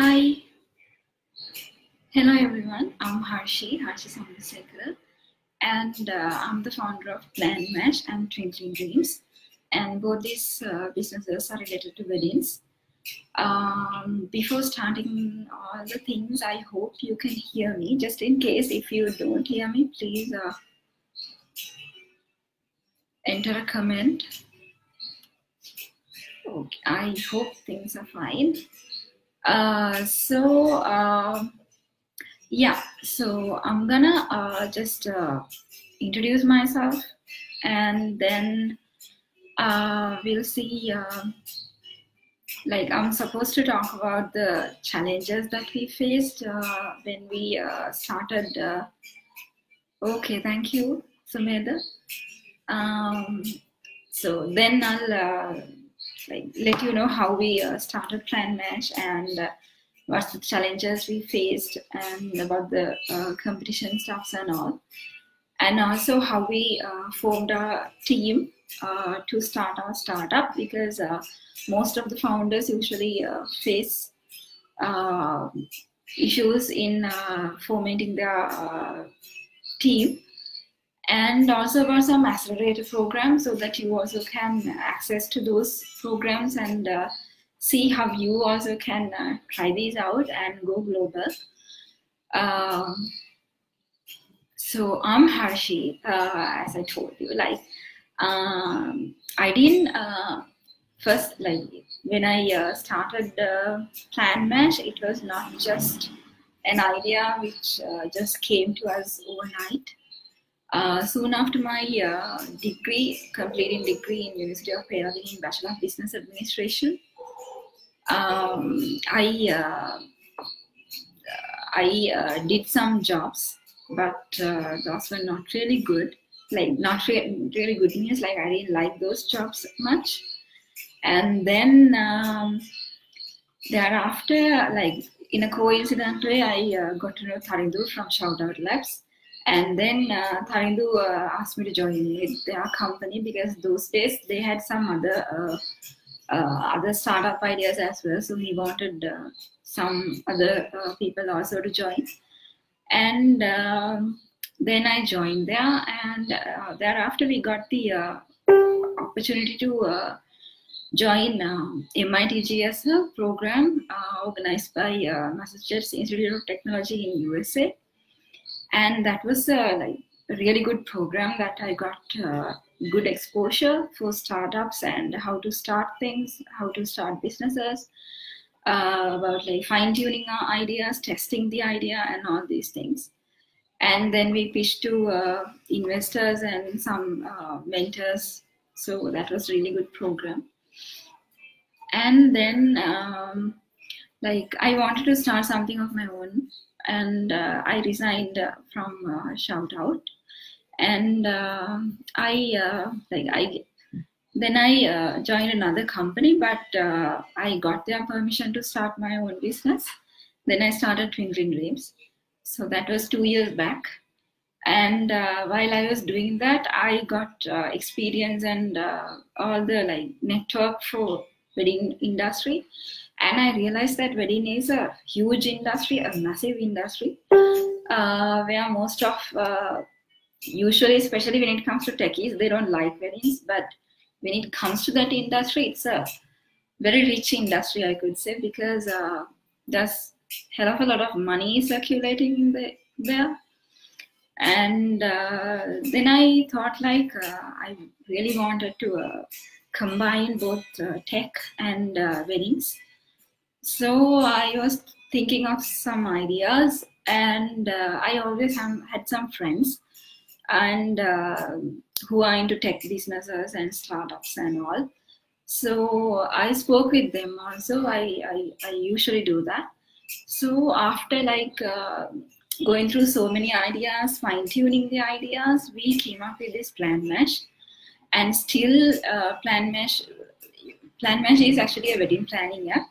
Hi, hello everyone. I'm Harshi Soundasekar, and I'm the founder of Plan Mesh and Twinkling Dreams, and both these businesses are related to weddings. Before starting all the things, I hope you can hear me. Just in case if you don't hear me, please enter a comment. Okay, I hope things are fine. Yeah, so I'm gonna just introduce myself, and then we'll see. Like, I'm supposed to talk about the challenges that we faced when we started. Okay, thank you, Sumedha. So then I'll let you know how we started Plan Mesh and what's the challenges we faced and about the competition stuffs and all, and also how we formed a team to start our startup, because most of the founders usually face issues in formatting their team, and also about some accelerator programs so that you also can access to those programs and see how you also can try these out and go global. So I'm Harshi, as I told you. I didn't first, when I started Plan Mesh, it was not just an idea which just came to us overnight. Soon after my completing degree in University of Peradeniya in Bachelor of Business Administration, I did some jobs, but those were not really good. Not really good means I didn't like those jobs much. And then thereafter, in a coincident way, I got to know Tarindu from Shoutout Labs. And then Tarindu asked me to join their company, because those days they had some other startup ideas as well. So he wanted some other people also to join. And then I joined there, and thereafter we got the opportunity to join MITGS program organized by Massachusetts Institute of Technology in USA. And that was a really good program that I got good exposure for startups and how to start things, how to start businesses, about fine-tuning our ideas, testing the idea, and all these things. And then we pitched to investors and some mentors. So that was a really good program. And then I wanted to start something of my own, and I resigned from Shoutout, and then I joined another company, but I got their permission to start my own business. Then I started Twinkling Dreams. So that was 2 years back. And while I was doing that, I got experience and all the network for wedding industry. And I realized that wedding is a huge industry, a massive industry, where most of, usually, especially when it comes to techies, they don't like weddings. But when it comes to that industry, it's a very rich industry, I could say, because there's hell of a lot of money circulating there. And then I thought I really wanted to combine both tech and weddings. So I was thinking of some ideas, and I always had some friends and who are into tech businesses and startups and all. So I spoke with them also. I usually do that. So after going through so many ideas, fine-tuning the ideas, we came up with this Plan Mesh. And still Plan Mesh is actually a wedding planning app.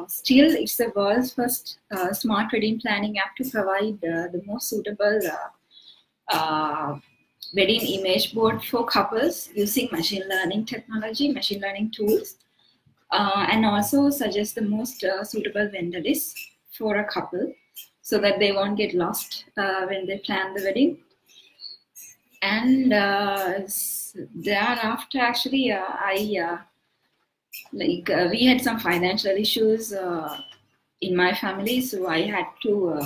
Still, it's the world's first smart wedding planning app to provide the most suitable wedding image board for couples using machine learning technology, machine learning tools. and also suggest the most suitable vendor list for a couple so that they won't get lost when they plan the wedding. And thereafter, actually, we had some financial issues in my family, so I had to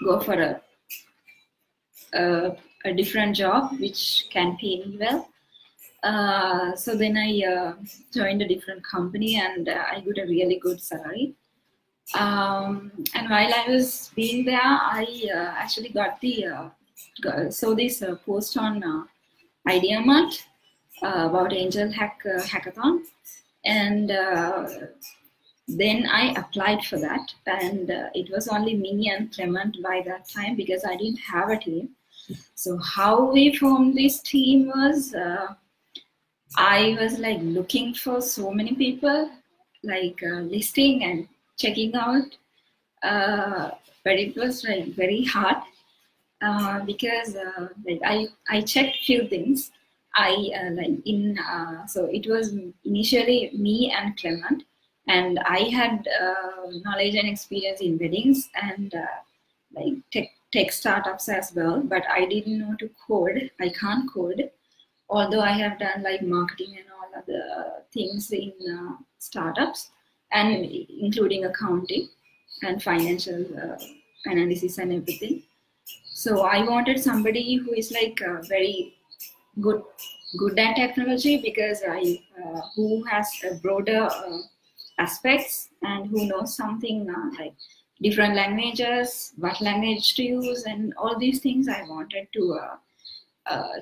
go for a different job which can pay me well. So then I joined a different company, and I got a really good salary. And while I was being there, I actually got saw this post on IdeaMart about AngleHack hackathon, and then I applied for that. And it was only me and Clement by that time because I didn't have a team. So how we formed this team was, I was like looking for so many people, like listing and checking out, but it was like very hard because like I checked few things. So it was initially me and Clement, and I had knowledge and experience in weddings and like tech startups as well, but I didn't know to code. I can't code, although I have done like marketing and all other things in startups, and including accounting and financial analysis and everything. So I wanted somebody who is like very good at technology, because who has a broader aspects and who knows something like different languages, what language to use, and all these things I wanted to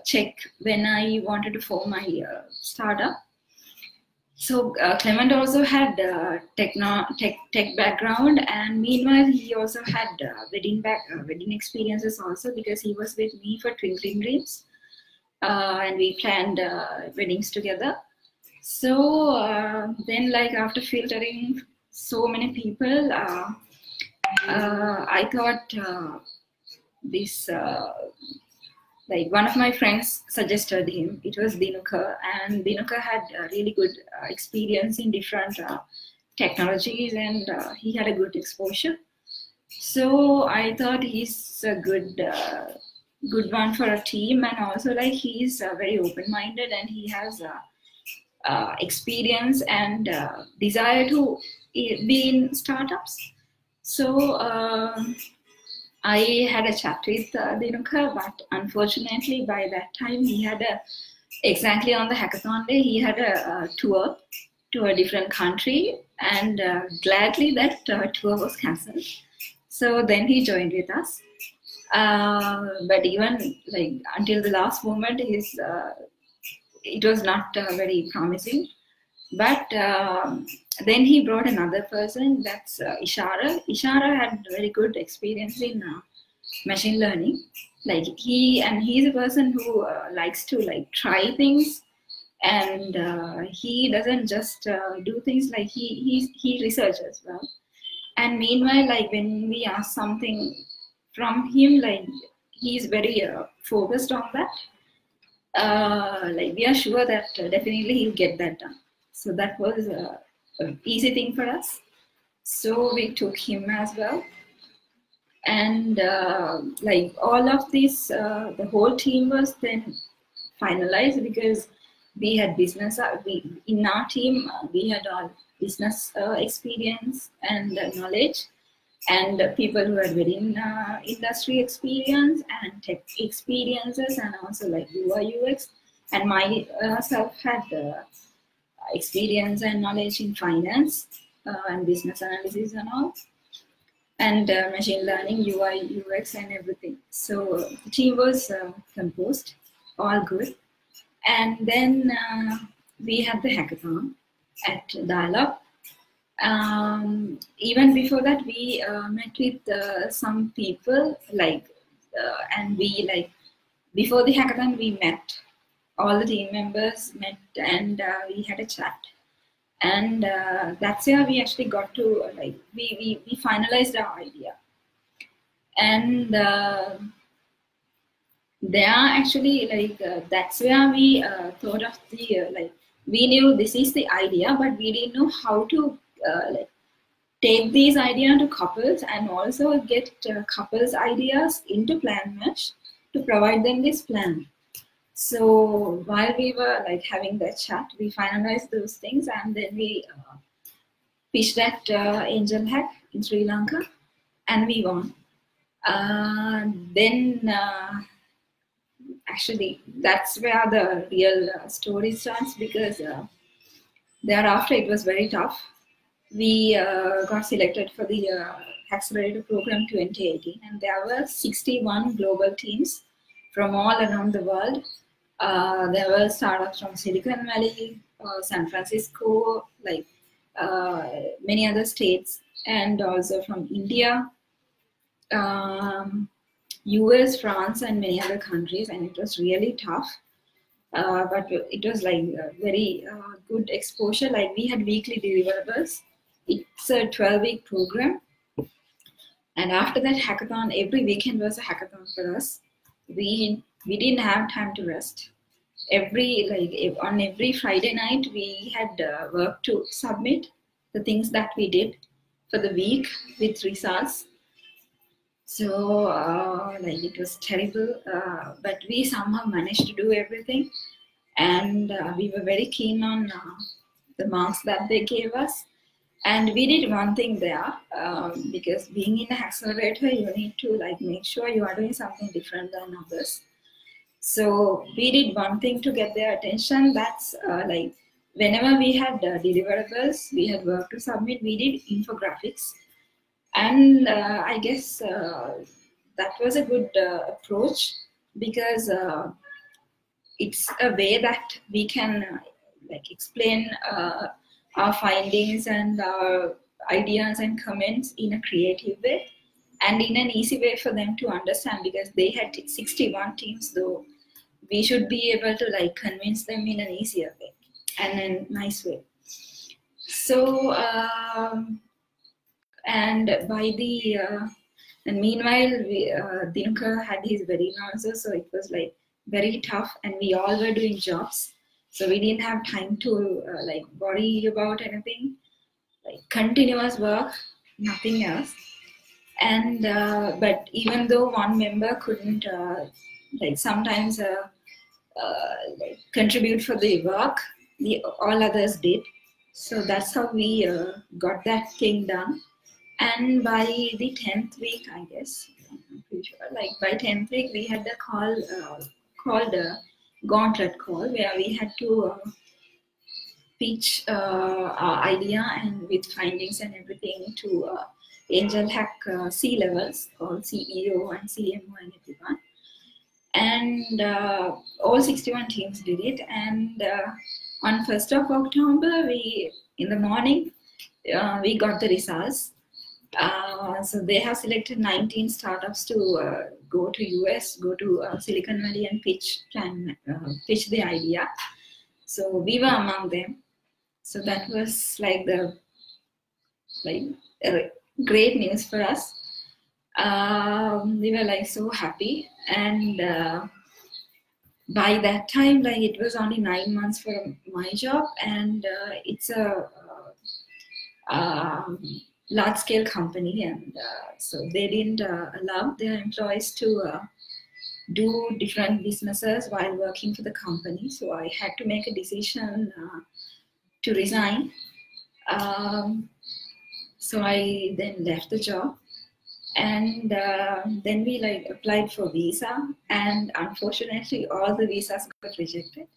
check when I wanted to form my startup. So Clement also had tech background, and meanwhile he also had wedding experiences also, because he was with me for Twinkling Dreams, and we planned weddings together. So then, like after filtering so many people, I thought this. Like one of my friends suggested him. It was Dinuka, and Dinuka had a really good experience in different technologies, and he had a good exposure. So I thought he's a good one for a team, and also like he's very open-minded, and he has experience and desire to be in startups. So I had a chat with Dinuka, but unfortunately by that time he had exactly on the hackathon day, he had a tour to a different country, and gladly that tour was cancelled. So then he joined with us. But even like until the last moment, it was not very promising. But then he brought another person, that's Ishara. Ishara had very good experience in machine learning. Like he's a person who likes to like try things, and he doesn't just do things, like he researches as well. And meanwhile, like when we ask something from him, like he's very focused on that. Like we are sure that definitely he'll get that done. So that was an easy thing for us. So we took him as well. And like all of this, the whole team was then finalized, because we had business, in our team, we had all business experience and knowledge, and people who had wedding industry experience and tech experiences, and also like UI UX. And myself had experience and knowledge in finance and business analysis and all, and machine learning, UI, UX, and everything. So the team was composed, all good. And then we had the hackathon at Dialogue. Even before that, we met with some people, like, and we like, before the hackathon, we met. All the team members met, and we had a chat. And that's where we actually got to, like, we finalized our idea. And there actually, like, that's where we thought of the, like, we knew this is the idea, but we didn't know how to like take these ideas to couples and also get couples ideas into Plan Mesh to provide them this plan. So while we were like having that chat, we finalized those things, and then we pitched at AngleHack in Sri Lanka, and we won. Then actually that's where the real story starts, because thereafter it was very tough. We got selected for the Accelerator Program 2018, and there were 61 global teams from all around the world. There were startups from Silicon Valley, San Francisco, like many other states, and also from India, US, France, and many other countries, and it was really tough. But it was like a very good exposure. Like we had weekly deliverables. It's a 12-week program. And after that hackathon, every weekend was a hackathon for us. We didn't have time to rest. On every Friday night, we had work to submit the things that we did for the week with results. So like it was terrible, but we somehow managed to do everything. And we were very keen on the marks that they gave us. And we did one thing there, because being in an accelerator, you need to like make sure you are doing something different than others. So we did one thing to get their attention. That's like whenever we had deliverables, we had work to submit, we did infographics. And I guess that was a good approach, because it's a way that we can like explain our findings and our ideas and comments in a creative way and in an easy way for them to understand, because they had 61 teams, though we should be able to like convince them in an easier way and a nice way. So and by the and meanwhile Dinukar had his wedding also, so it was like very tough, and we all were doing jobs, so we didn't have time to like worry about anything, like continuous work, nothing else. And but even though one member couldn't like sometimes like contribute for the work, all others did. So that's how we got that thing done. And by the 10th week, I guess, I'm pretty sure, like by 10th week, we had a call called a gauntlet call, where we had to pitch our idea and with findings and everything to AngleHack C-levels, called CEO and CMO and everyone. And all 61 teams did it. And on 1st of October, in the morning, we got the results. So they have selected 19 startups to go to US, go to Silicon Valley and pitch the idea. So we were among them. So that was like great news for us. We were like so happy, and by that time, like it was only 9 months for my job, and it's a large-scale company, and so they didn't allow their employees to do different businesses while working for the company. So I had to make a decision to resign. So I then left the job, and then we like applied for visa, and unfortunately all the visas got rejected.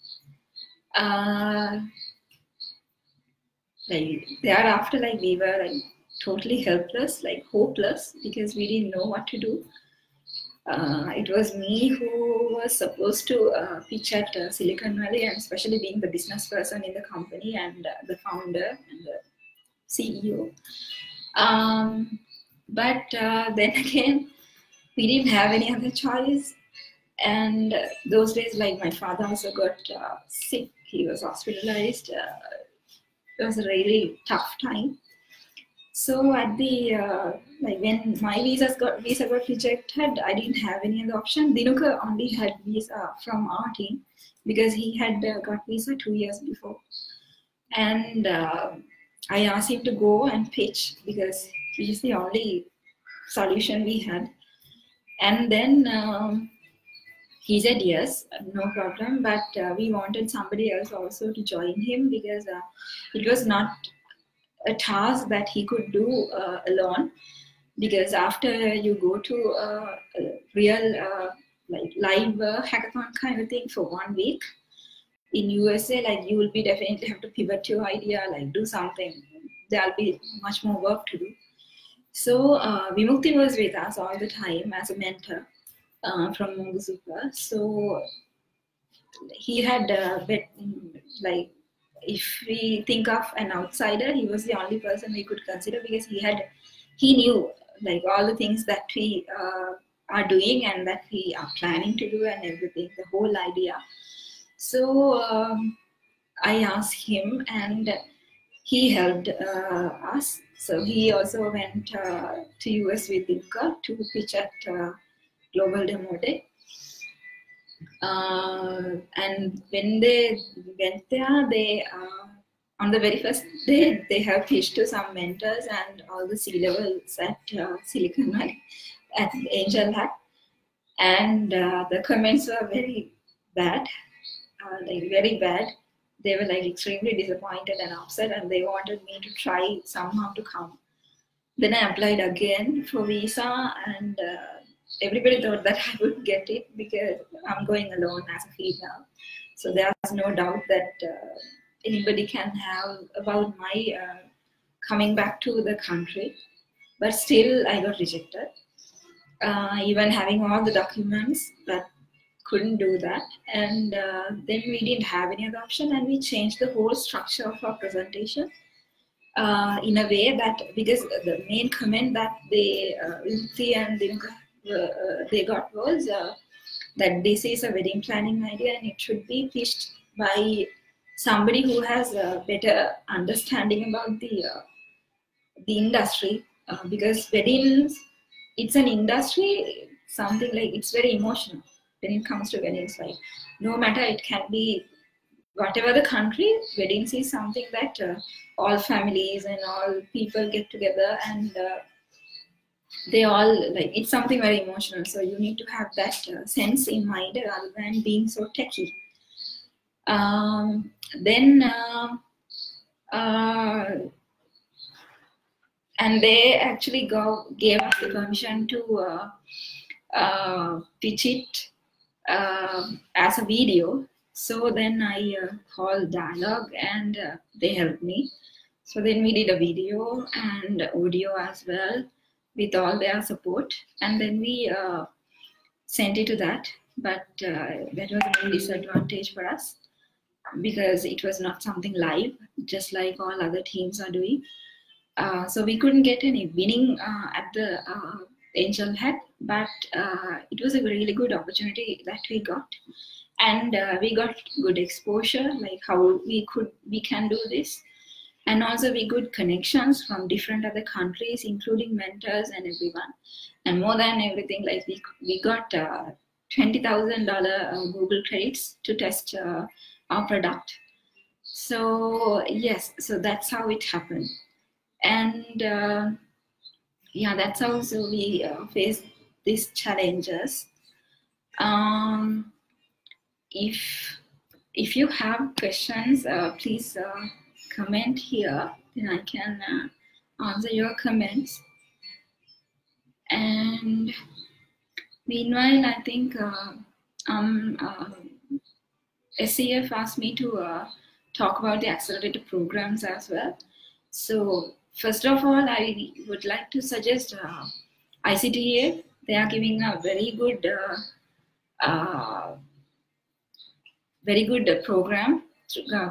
Like thereafter, like we were like totally helpless, like hopeless, because we didn't know what to do. It was me who was supposed to pitch at Silicon Valley, and especially being the business person in the company and the founder and the CEO. But then again, we didn't have any other choice. And those days, like my father also got sick. He was hospitalized. It was a really tough time. So at the like when my visa got rejected, I didn't have any other option. Dinuka only had visa from our team because he had got visa 2 years before, and I asked him to go and pitch because he's the only solution we had. And then he said yes, no problem, but we wanted somebody else also to join him because it was not a task that he could do alone, because after you go to a real like live hackathon kind of thing for 1 week in USA, like you will be definitely have to pivot your idea, like do something. There'll be much more work to do. So Vimukti was with us all the time as a mentor from Moguzuka. So he had like, if we think of an outsider, he was the only person we could consider because he knew like all the things that we are doing and that we are planning to do and everything, the whole idea. So I asked him and he helped us. So he also went to US with Dinka to pitch at Global Demo Day. And when they went there, they on the very first day they have pitched to some mentors and all the C-levels at Silicon Valley at AngleHack, and the comments were very bad, like very bad. They were like extremely disappointed and upset, and they wanted me to try somehow to come. Then I applied again for visa, and everybody thought that I would get it because I'm going alone as a female. So there's no doubt that anybody can have about my coming back to the country. But still, I got rejected. Even having all the documents, but couldn't do that. And then we didn't have any other option, and we changed the whole structure of our presentation. In a way that, because the main comment that they and they got was that this is a wedding planning idea and it should be pitched by somebody who has a better understanding about the industry, because weddings, it's an industry, something like, it's very emotional when it comes to weddings. Like, no matter, it can be whatever the country, weddings is something that all families and all people get together, and they all, like, it's something very emotional. So you need to have that sense in mind rather than being so techy. Then and they actually gave us the permission to pitch it as a video. So then I called Dialogue and they helped me. So then we did a video and audio as well with all their support. And then we sent it to that. But that was a main disadvantage for us because it was not something live, just like all other teams are doing. So we couldn't get any winning at the AngleHack, but it was a really good opportunity that we got. And we got good exposure, like how we can do this. And also we good connections from different other countries, including mentors and everyone. And more than everything, like we got $20,000 Google credits to test our product. So yes, so that's how it happened. And yeah, that's how we faced these challenges. If you have questions, please comment here, then I can answer your comments. And meanwhile, I think SCF asked me to talk about the accelerator programs as well. So first of all, I would like to suggest ICTA. They are giving a very good program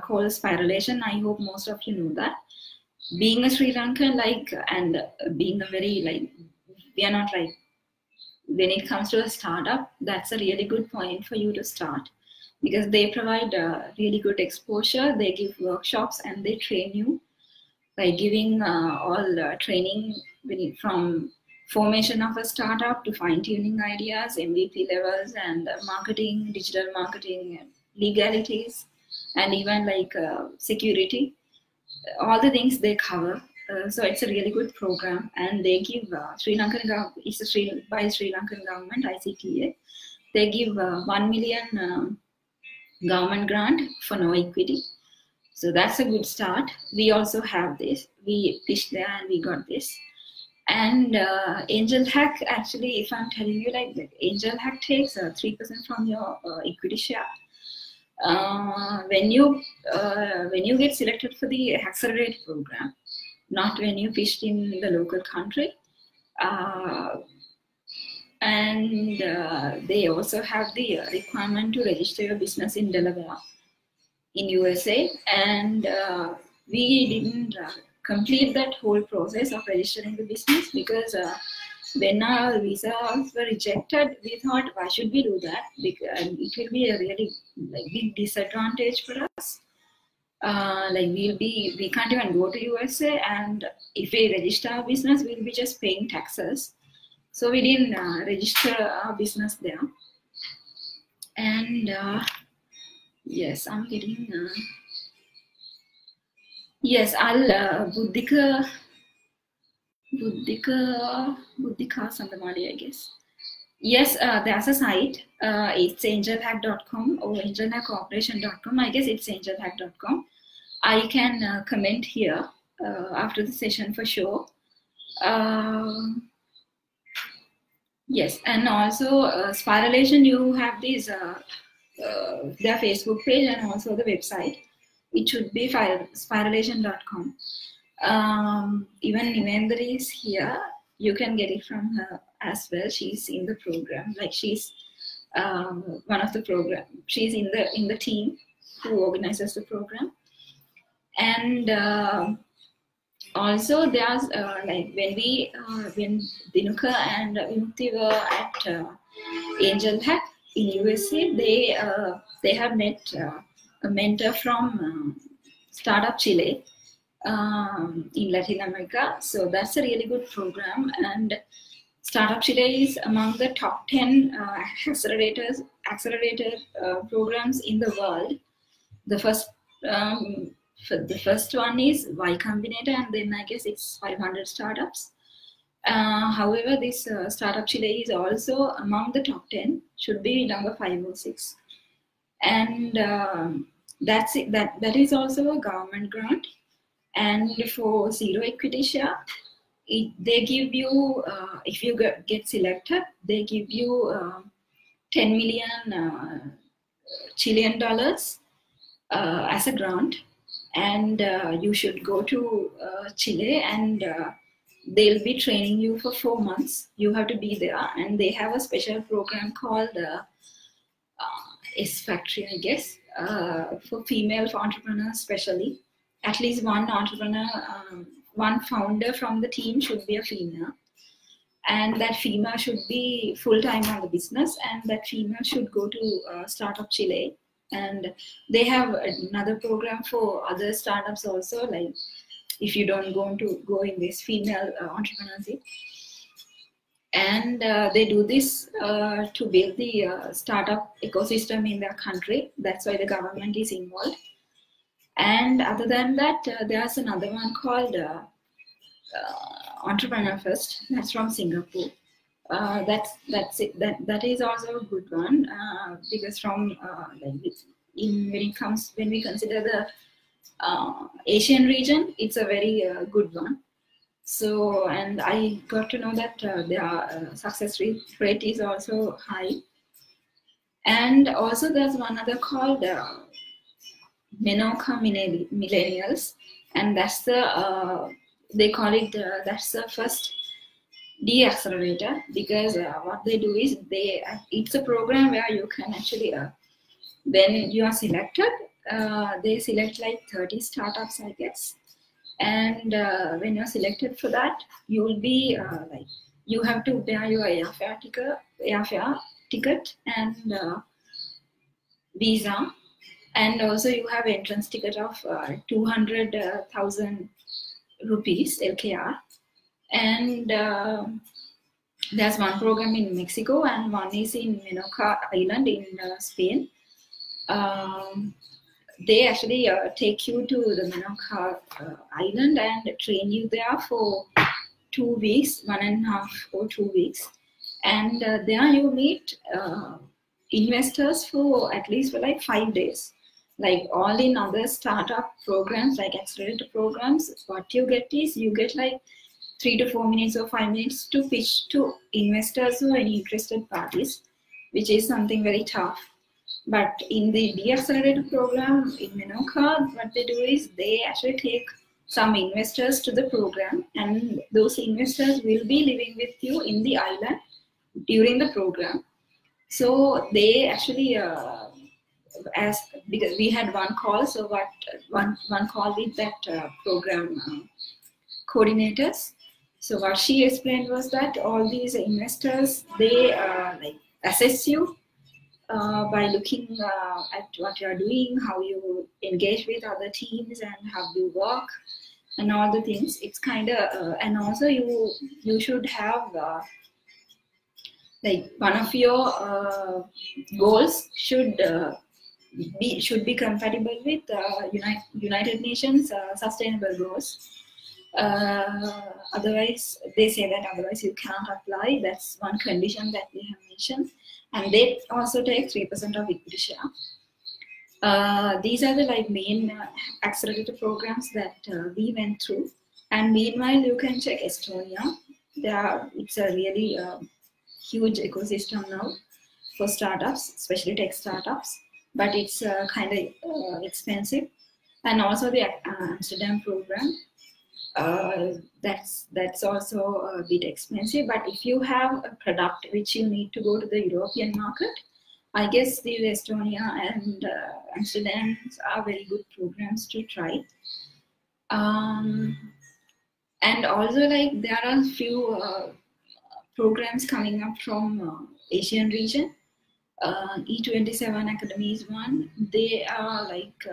called Spiralation. I hope most of you know that. Being a Sri Lankan, like, and being a very, like, we are not like, when it comes to a startup, that's a really good point for you to start, because they provide really good exposure. They give workshops and they train you by giving all training from formation of a startup to fine-tuning ideas, MVP levels, and marketing, digital marketing, legalities, and even like security. All the things they cover. So it's a really good program, and they give Sri Lankan by Sri Lankan government, ICTA. They give 1 million government grant for no equity. So that's a good start. We also have this. We pitched there and we got this. And AngleHack, actually, if I'm telling you like that, AngleHack takes 3% from your equity share. When you get selected for the accelerated program, not when you pitched in the local country. And they also have the requirement to register your business in Delaware, in USA, and we didn't complete that whole process of registering the business because when our visas were rejected, we thought, why should we do that? Because it will be a really big disadvantage for us. We can't even go to USA, and if we register our business, we'll be just paying taxes. So we didn't register our business there. And yes, I'm getting. Yes, I'll Buddhika Sandamadi, I guess. Yes, there's a site. It's anglehack.com or anglehackcorporation.com. I guess it's anglehack.com. I can comment here after the session for sure. Yes, and also Spiralation, you have these their Facebook page and also the website. It should be spiralation.com. Even Nivendra is here. You can get it from her as well. She's in the program. Like she's one of the program. She's in the team who organizes the program. And also there's when Dinuka and Vimukti were at AngleHack in USA, they have met a mentor from Startup Chile in Latin America. So that's a really good program, and Startup Chile is among the top 10 accelerator programs in the world. The first one is Y Combinator, and then I guess it's 500 startups. However, this Startup Chile is also among the top 10, should be number 5 or 6. And that's it. That is also a government grant. And for zero equity share, they give you, if you get selected, they give you 10 million Chilean dollars as a grant. And you should go to Chile, and they'll be training you for 4 months. You have to be there, and they have a special program called S Factory, I guess, for female entrepreneurs especially. At least one entrepreneur, one founder from the team should be a female. And that female should be full-time on the business, and that female should go to Startup Chile. And they have another program for other startups also, like if you don't go in this female entrepreneurship. And they do this to build the startup ecosystem in their country. That's why the government is involved. And other than that, there's another one called Entrepreneur First. That's from Singapore. That's it. That is also a good one because from when we consider the Asian region, it's a very good one. So, and I got to know that their success rate is also high. And also there's one other called Menoka Millennials, and that's the they call it that's the first de-accelerator, because what they do is it's a program where you can actually when you are selected, they select like 30 startups, I guess. And when you're selected for that, you will be you have to bear your airfare ticket and visa, and also you have entrance ticket of 200,000 rupees LKR, and there's one program in Mexico and one is in Menorca Island in Spain. They actually take you to the Menorca Island and train you there for 2 weeks, 1.5 or 2 weeks, and there you meet investors for at least for like 5 days. Like all in other startup programs, like accelerator programs, what you get is you get like 3 to 4 minutes or 5 minutes to pitch to investors or any interested parties, which is something very tough. But in the de-accelerator program in Menorca, what they do is they actually take some investors to the program, and those investors will be living with you in the island during the program. So they actually, because we had one call, so one call with that program coordinators. So what she explained was that all these investors, they like assess you by looking at what you are doing, how you engage with other teams, and how you work, and all the things. It's kind of, and also you should have like one of your goals should be compatible with United Nations sustainable goals. Otherwise, they say that otherwise you can't apply. That's one condition that we have mentioned. And they also take 3% of equity share. These are the like main accelerator programs that we went through. And meanwhile, you can check Estonia. It's a really huge ecosystem now for startups, especially tech startups. But it's kind of expensive. And also the Amsterdam program. That's also a bit expensive, but if you have a product which you need to go to the European market, I guess the Estonia and Amsterdam are very good programs to try. And also, like, there are a few programs coming up from Asian region. E27 Academy is one. They are like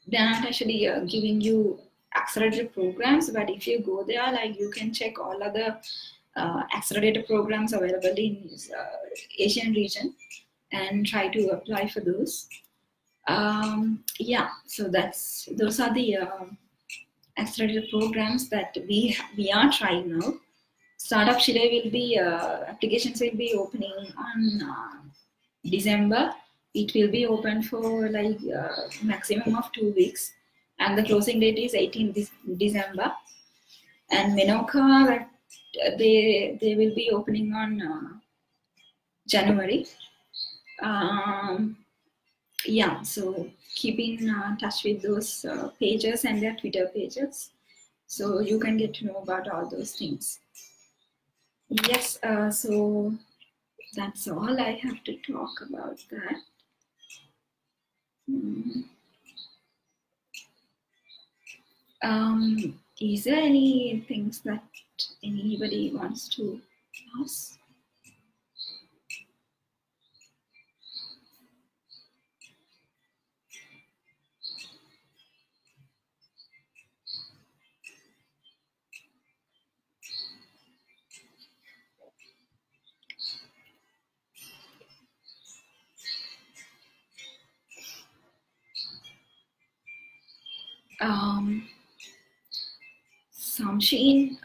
they're not actually giving you accelerated programs, but if you go there, like, you can check all other accelerated programs available in Asian region and try to apply for those. Yeah, so those are the accelerated programs that we are trying now. Startup Chile will be applications will be opening on December. It will be open for like maximum of 2 weeks, and the closing date is 18th December. And Menorca, they will be opening on January. Yeah, so keep in touch with those pages and their Twitter pages, so you can get to know about all those things. Yes, so that's all I have to talk about that. Is there any things that anybody wants to ask? Samsheen,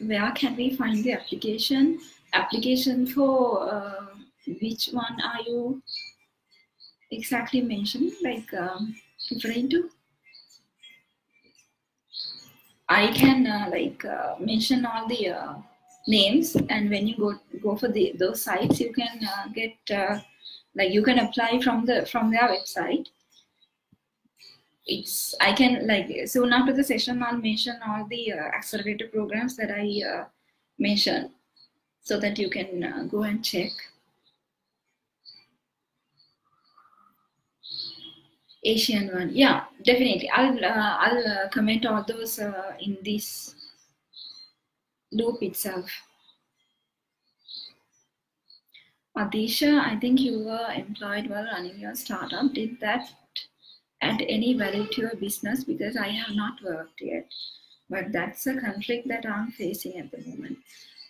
where can we find the application? Application for which one are you exactly mentioning, like referring to? I can mention all the names, and when you go for those sites, you can get you can apply from their website. I can, like, soon after the session, I'll mention all the accelerator programs that I mentioned, so that you can go and check. Asian one, yeah, definitely. I'll comment all those in this loop itself. Adisha, I think you were employed while running your startup. Did that add any value to your business because I have not worked yet. But that's a conflict that I'm facing at the moment.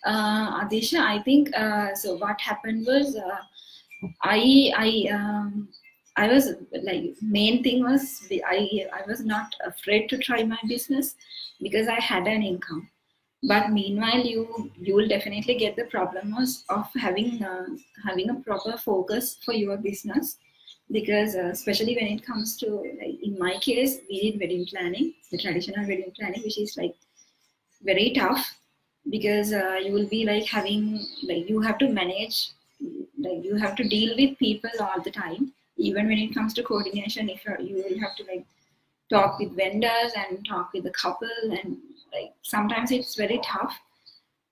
Adisha, I think so. What happened was I was like, main thing was I was not afraid to try my business because I had an income. But meanwhile, you will definitely get the problem of having a proper focus for your business, because especially when it comes to, like, in my case, we did wedding planning, the traditional wedding planning, which is like very tough, because you will be like having, like, you have to manage, like, you have to deal with people all the time. Even when it comes to coordination, if you will have to like talk with vendors and talk with the couple, and like sometimes it's very tough.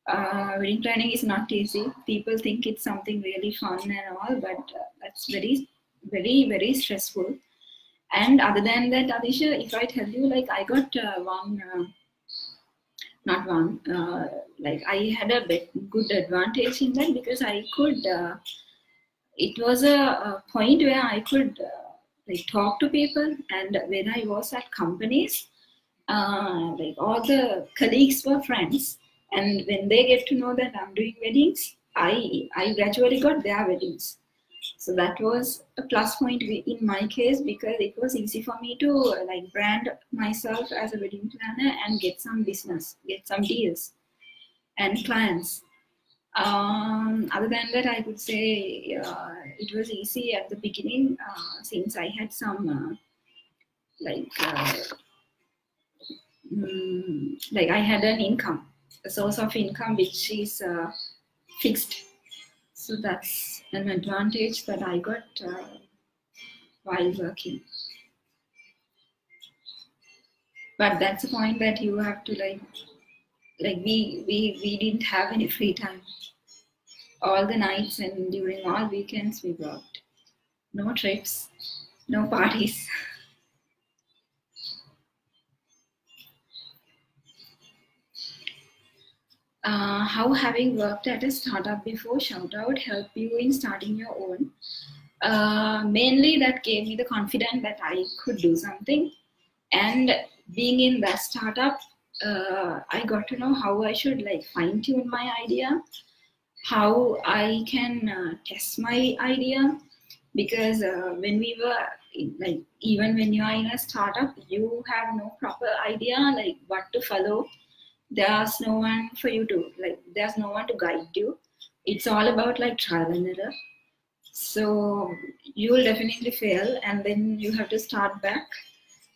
Wedding planning is not easy. People think it's something really fun and all, but that's very, very, very stressful. And other than that, Adisha, if I tell you, like, I got like, I had a good advantage in that, because I could, it was a point where I could like talk to people, and when I was at companies, like, all the colleagues were friends, and when they get to know that I'm doing weddings, I gradually got their weddings. So that was a plus point in my case, because it was easy for me to like brand myself as a wedding planner and get some business, get some deals and clients. Other than that, I could say it was easy at the beginning, since I had some like I had an income, a source of income which is fixed. So that's an advantage that I got while working. But that's the point that you have to like we didn't have any free time. All the nights and during all weekends we worked. No trips, no parties. How having worked at a startup before, shout out, help you in starting your own? Mainly that gave me the confidence that I could do something. And being in that startup, I got to know how I should like fine tune my idea, how I can test my idea, because when we were like, even when you are in a startup, you have no proper idea like what to follow. There's no one for you to like, there's no one to guide you. It's all about like trial and error. So you will definitely fail, and then you have to start back.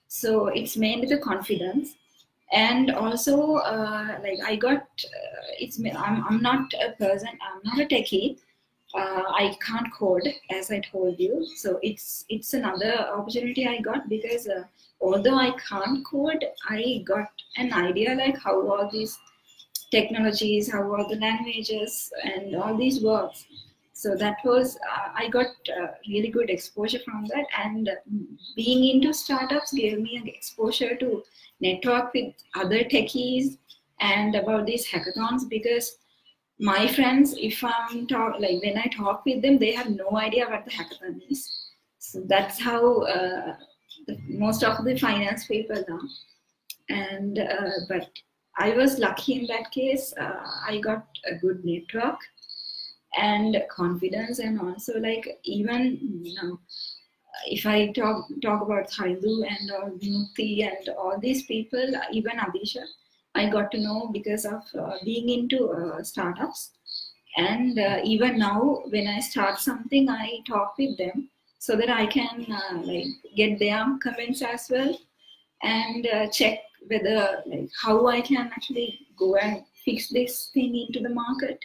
So it's mainly the confidence. And also like I got I'm not a person, I'm not a techie. I can't code, as I told you. So it's another opportunity I got, because although I can't code, I got an idea like how all these technologies, how all the languages and all these works. So that was, I got really good exposure from that. And being into startups gave me an exposure to network with other techies and about these hackathons, because my friends, if I'm like when I talk with them, they have no idea what the hackathon is. So that's how most of the finance people are. And but I was lucky in that case. I got a good network and confidence, and also like, even if I talk about Haidu and Mukti and all these people, even Abhisha, I got to know because of being into startups. And even now, when I start something, I talk with them so that I can like get their comments as well, and check whether like how I can actually go and fix this thing into the market.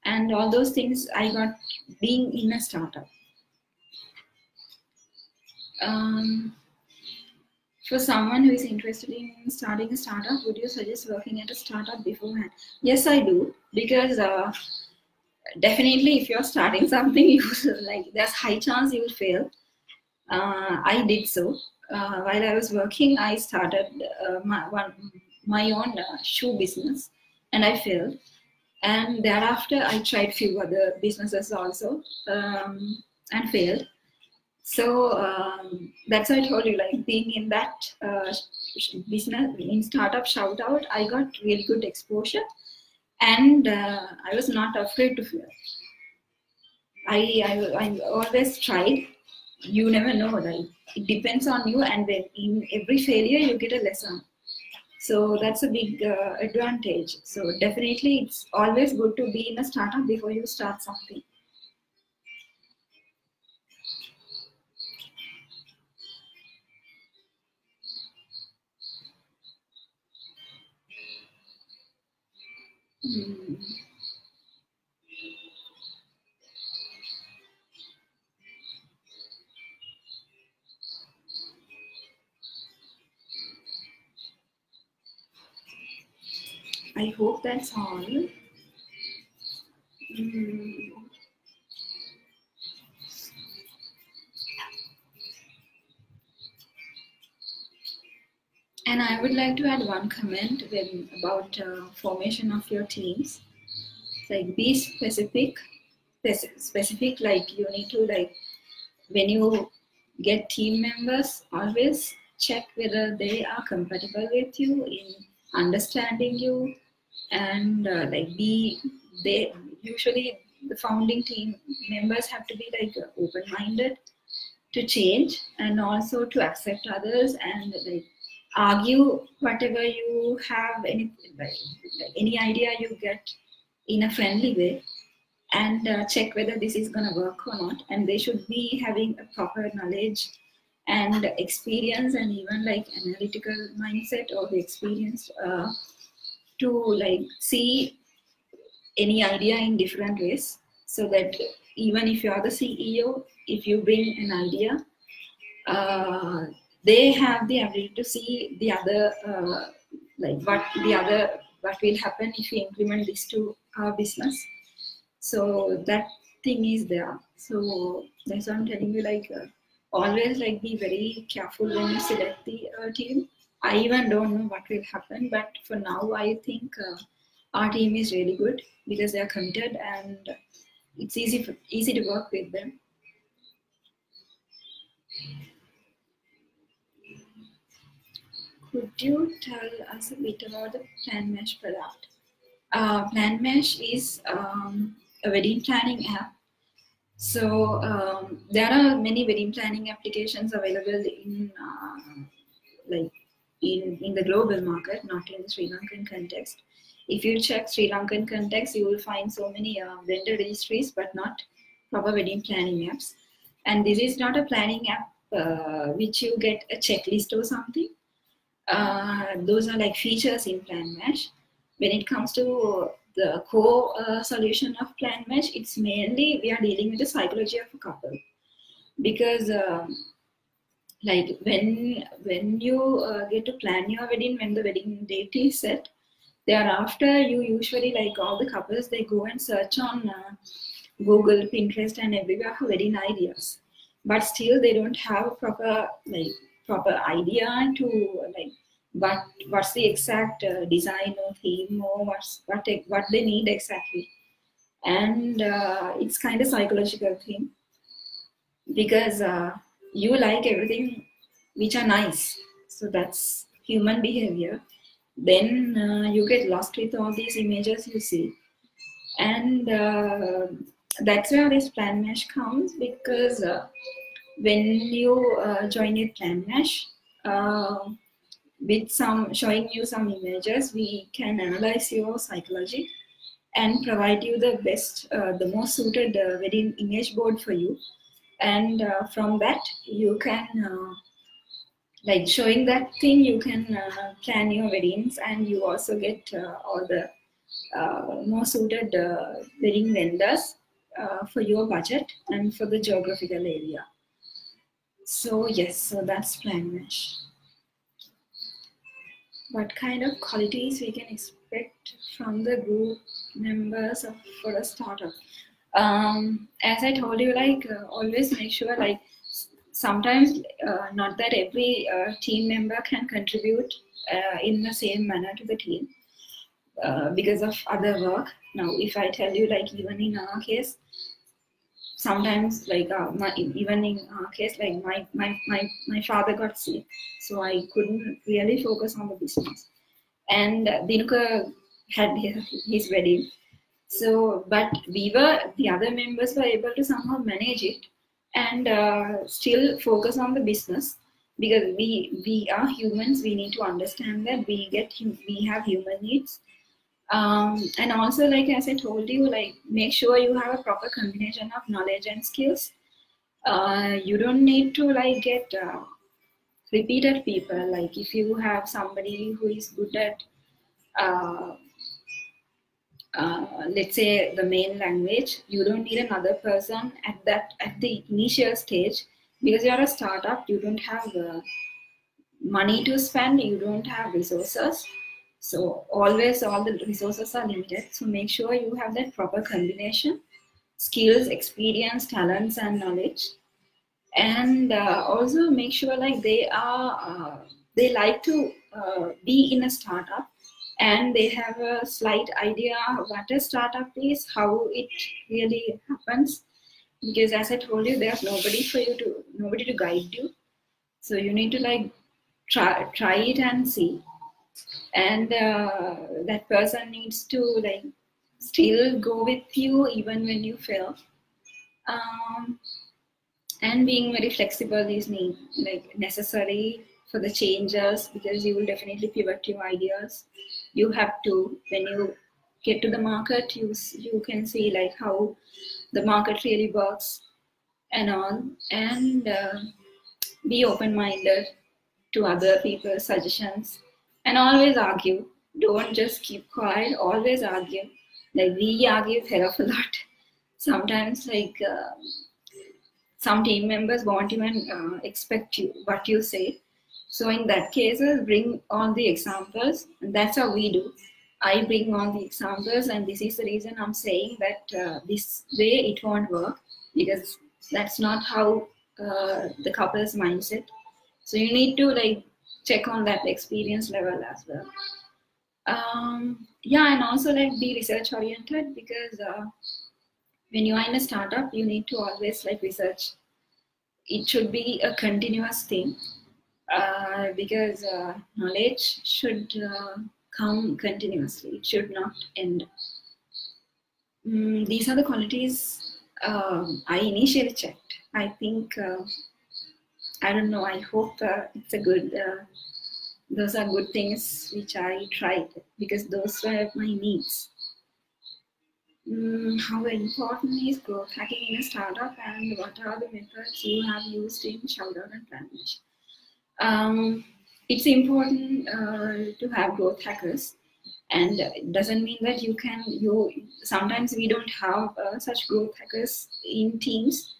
And all those things I got being in a startup. For someone who is interested in starting a startup, would you suggest working at a startup beforehand? Yes, I do, because definitely if you're starting something, you like, there's high chance you will fail. I did so. While I was working, I started my own shoe business, and I failed. And thereafter, I tried few other businesses also and failed. So that's why I told you, like being in that business in startup shout out, I got really good exposure, and I was not afraid to fail. I always tried. You never know, right? It depends on you, and then in every failure you get a lesson. So that's a big advantage. So definitely, it's always good to be in a startup before you start something. I hope that's all. And I would like to add one comment about formation of your teams. Like be specific. Specific, like you need to, like when you get team members, always check whether they are compatible with you in understanding you, and they usually the founding team members have to be like open-minded to change and also to accept others, and like argue whatever you have, any idea you get in a friendly way, and check whether this is going to work or not. And they should be having a proper knowledge and experience, and even like analytical mindset or the experience to like see any idea in different ways, so that even if you are the CEO, if you bring an idea, they have the ability to see the other, what will happen if we implement this to our business. So that thing is there. So that's what I'm telling you, like always like be very careful when you select the team. I even don't know what will happen, but for now I think our team is really good because they are committed, and it's easy to work with them. Could you tell us a bit about the PlanMesh product? PlanMesh is a wedding planning app. So there are many wedding planning applications available in in the global market, not in the Sri Lankan context. If you check Sri Lankan context, you will find so many vendor registries, but not proper wedding planning apps. And this is not a planning app which you get a checklist or something. Those are like features in PlanMesh. When it comes to the core solution of PlanMesh, it's mainly we are dealing with the psychology of a couple, because like when you get to plan your wedding, when the wedding date is set, thereafter you usually, like all the couples, they go and search on Google, Pinterest, and everywhere for wedding ideas, but still they don't have a proper idea to what's the exact design or theme, or what they need exactly. And it's kind of psychological thing, because you like everything which are nice, so that's human behavior. Then you get lost with all these images you see, and that's where this PlanMesh comes, because when you join a PlanMesh, with some showing you some images, we can analyze your psychology and provide you the best, the most suited wedding image board for you. And from that, you can, like showing that thing, you can plan your weddings, and you also get all the more suited wedding vendors for your budget and for the geographical area. So yes, so that's PlanMesh. What kind of qualities we can expect from the group members for a startup? As I told you, like always make sure, like sometimes not that every team member can contribute in the same manner to the team because of other work. Now, if I tell you, like even in our case, sometimes like even in our case, like my father got sick, so I couldn't really focus on the business. And Dinuka had his wedding. So, but the other members were able to somehow manage it and still focus on the business, because we are humans. We need to understand that we have human needs. And also, like as I told you, like make sure you have a proper combination of knowledge and skills. You don't need to like get repeated people. Like if you have somebody who is good at uh, let's say the main language, you don't need another person at the initial stage, because you're a startup. You don't have money to spend, you don't have resources, so always all the resources are limited. So make sure you have that proper combination: skills, experience, talents, and knowledge. And also make sure like they like to be in a startup, and they have a slight idea what a startup is, how it really happens, because as I told you, there's nobody to guide you. So you need to like try it and see. And that person needs to like still go with you even when you fail. um, and being very flexible is necessary for the changes, because you will definitely pivot your ideas. You have to, when you get to the market, you can see like how the market really works and all. And be open-minded to other people's suggestions, and always argue. Don't just keep quiet, always argue. Like we argue a hell of a lot sometimes. Like some team members won't even expect you what you say. So in that case, bring all the examples, and that's how we do. I bring all the examples, and this is the reason I'm saying that this way it won't work, because that's not how the couple's mindset. So you need to like check on that experience level as well. Yeah, and also like be research oriented, because when you are in a startup, you need to always like research. It should be a continuous thing, because knowledge should come continuously. It should not end. These are the qualities I initially checked. I think, I don't know, I hope it's a good, those are good things which I tried, because those were my needs. How important is growth hacking in a startup, and what are the methods you have used in Shoutout and Plantation? It's important to have growth hackers, and it doesn't mean that sometimes we don't have such growth hackers in teams,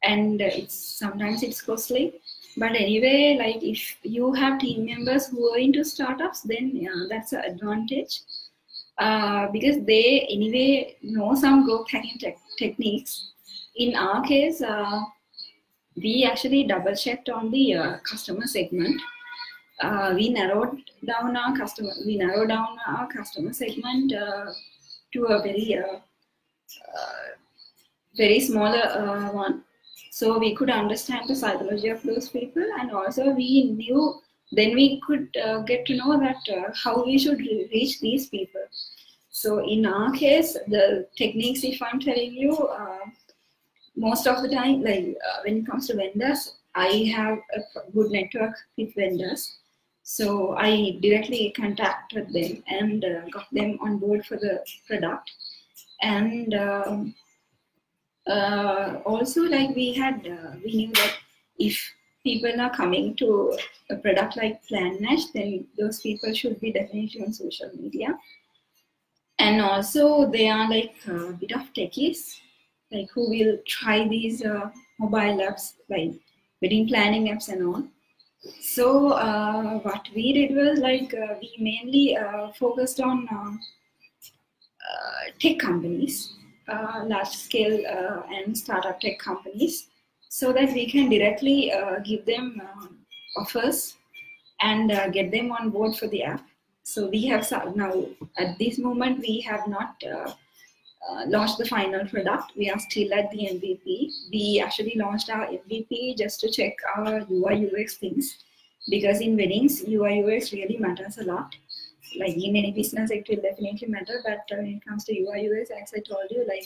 and sometimes it's costly. But anyway, like if you have team members who are into startups, then yeah, that's an advantage. Because they anyway know some growth hacking techniques. In our case, we actually double checked on the customer segment. We narrowed down our customer segment to a very smaller one. So we could understand the psychology of those people, and also we knew, then we could get to know that how we should reach these people. So in our case, the techniques, if I'm telling you, most of the time, like when it comes to vendors, I have a good network with vendors. So I directly contacted them and got them on board for the product. And also, like we knew that if people are coming to a product like PlanNash, then those people should be definitely on social media. And also they are like a bit of techies, like who will try these mobile apps, like wedding planning apps and all. So what we did was like we mainly focused on tech companies, large scale and startup tech companies, so that we can directly give them offers and get them on board for the app. So we have now, at this moment, we have not launched the final product. We are still at the MVP. We actually launched our MVP just to check our UI UX things, because in weddings UI UX really matters a lot. Like in any business it will definitely matter, but when it comes to UI UX, as I told you, like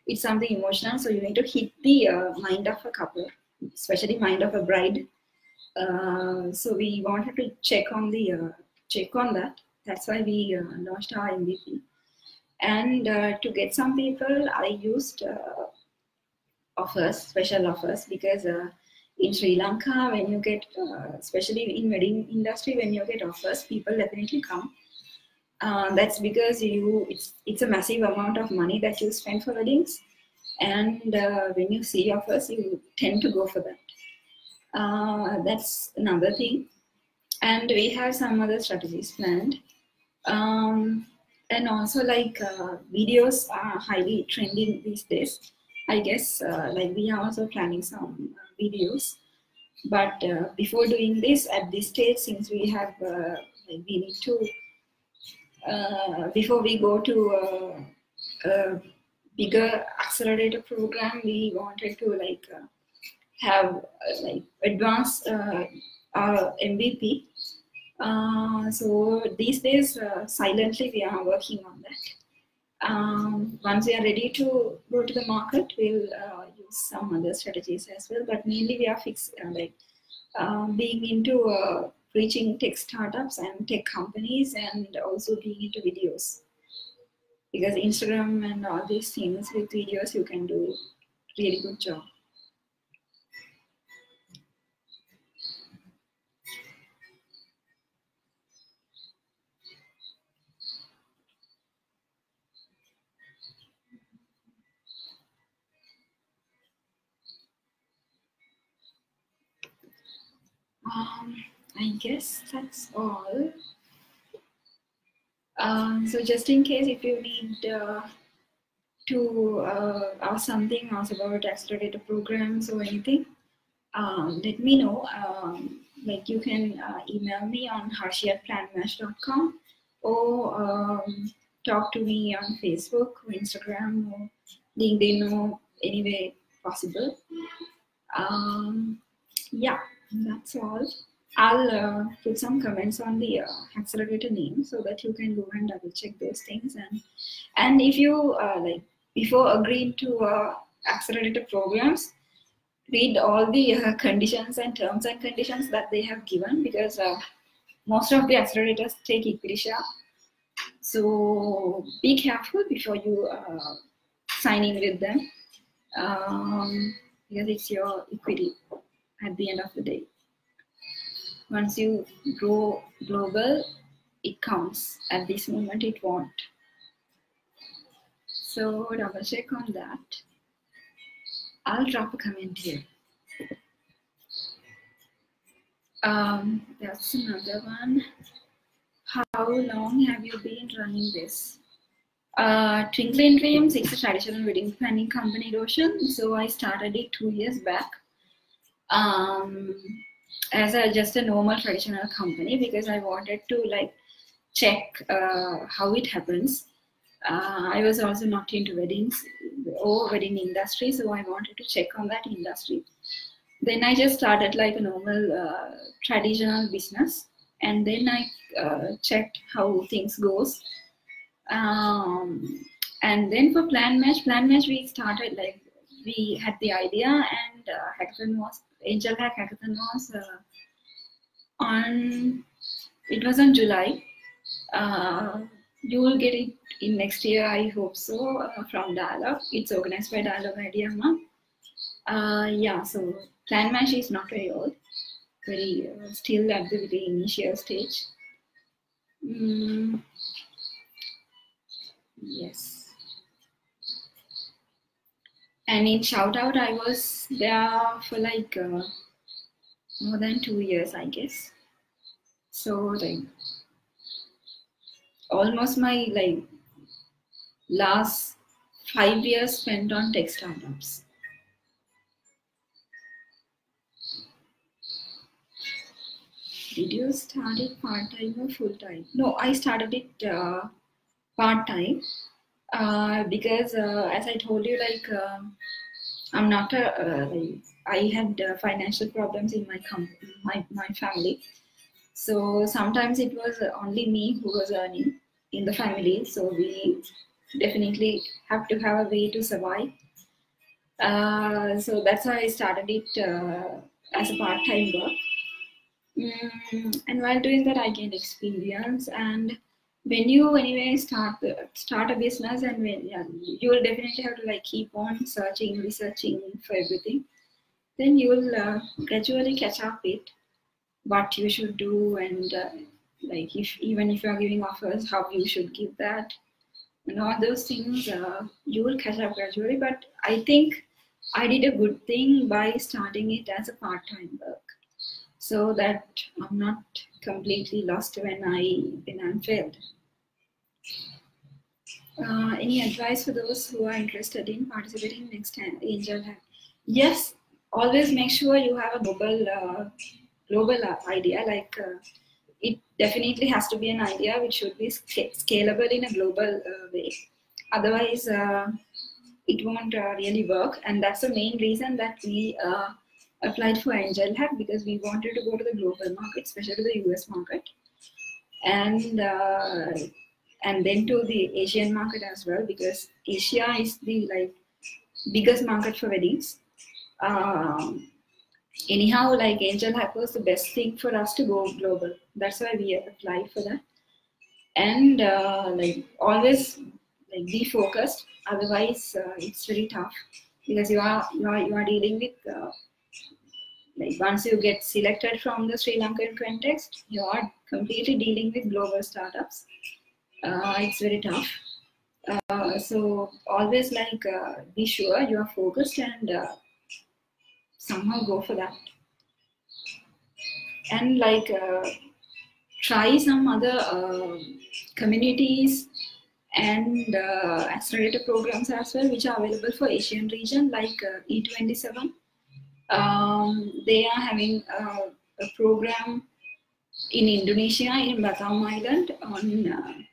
it's something emotional, so you need to hit the mind of a couple, especially mind of a bride. So we wanted to check on that. That's why we launched our MVP. And to get some people, I used offers, special offers, because in Sri Lanka, when you get, especially in wedding industry, when you get offers, people definitely come. That's because it's a massive amount of money that you spend for weddings, and when you see offers, you tend to go for that. That's another thing, and we have some other strategies planned. And also, like videos are highly trending these days. I guess like we are also planning some videos. But before doing this, at this stage, since we have, we need to, before we go to a bigger accelerator program, we wanted to like have like advance our MVP. So these days, silently we are working on that. Once we are ready to go to the market, we'll use some other strategies as well. But mainly we are being into reaching tech startups and tech companies, and also being into videos. Because Instagram and all these things with videos, you can do really good job. I guess that's all. So just in case if you need to ask something, ask about accelerator programs or anything, let me know. Like you can email me on harshi@planmatch.com, or talk to me on Facebook or Instagram or LinkedIn or any way possible. Yeah, that's all. I'll put some comments on the accelerator name so that you can go and double check those things. And if you like, before agreeing to accelerator programs, read all the conditions and terms and conditions that they have given, because most of the accelerators take equity share. So be careful before you sign in with them, because it's your equity at the end of the day. Once you go global, it counts. At this moment, it won't. So double check on that. I'll drop a comment here. That's another one. How long have you been running this? Twinkling Dreams, it's a traditional wedding planning company, Roshan. So I started it 2 years back. As just a normal traditional company, because I wanted to like check how it happens. I was also not into weddings or wedding industry, so I wanted to check on that industry. Then I just started like a normal traditional business, and then I checked how things goes. And then for Plan Match we started like, we had the idea, and hackathon was, AngleHack hackathon was it was on July. You will get it in next year, I hope so, from Dialogue. It's organized by Dialogue Idea Hub. Yeah, so Plan Match is not very old, very still at the very initial stage. Yes. And in Shoutout, I was there for like more than 2 years, I guess. So like almost my like last 5 years spent on tech startups. Did you start it part-time or full-time? No, I started it part-time. Because as I told you, like I'm not I had financial problems in my family. So sometimes it was only me who was earning in the family. So we definitely have to have a way to survive. So that's why I started it as a part-time work. And while doing that, I gained experience. And when you anyway start a business, and when you will definitely have to like keep on searching, researching for everything. Then you will gradually catch up with what you should do, and like even if you are giving offers, how you should give that, and all those things. You will catch up gradually. But I think I did a good thing by starting it as a part-time work, so that I'm not completely lost when I'm failed. Any advice for those who are interested in participating next time AngleHack? Yes, always make sure you have a global idea. Like it definitely has to be an idea which should be scalable in a global way. Otherwise, it won't really work. And that's the main reason that we applied for AngleHack, because we wanted to go to the global market, especially the US market, and then to the Asian market as well, because Asia is the like biggest market for weddings. Anyhow, like AngleHack was the best thing for us to go global. That's why we applied for that. And like always, like be focused. Otherwise, it's very tough, because you are dealing with like once you get selected from the Sri Lankan context, you are completely dealing with global startups. It's very tough. So always like be sure you are focused, and somehow go for that. And like try some other communities and accelerator programs as well, which are available for Asian region, like E27. They are having a program in Indonesia, in Batam Island, on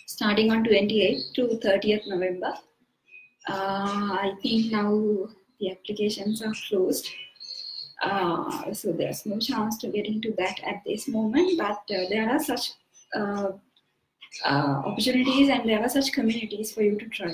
starting on 28th to 30th November. I think now the applications are closed. So there's no chance to get into that at this moment, but there are such opportunities, and there are such communities for you to try.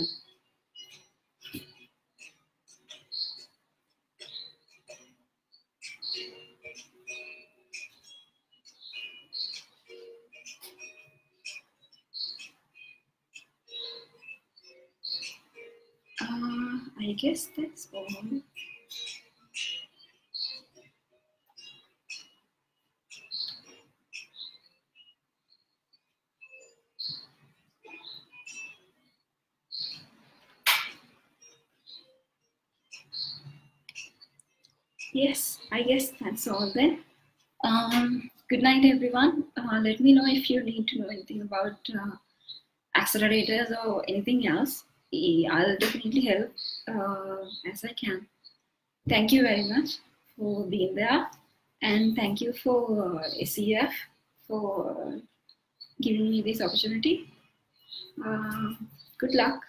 I guess that's all. Yes, I guess that's all then. Good night, everyone. Let me know if you need to know anything about accelerators or anything else. I'll definitely help as I can. Thank you very much for being there, and thank you for SEF for giving me this opportunity. Good luck.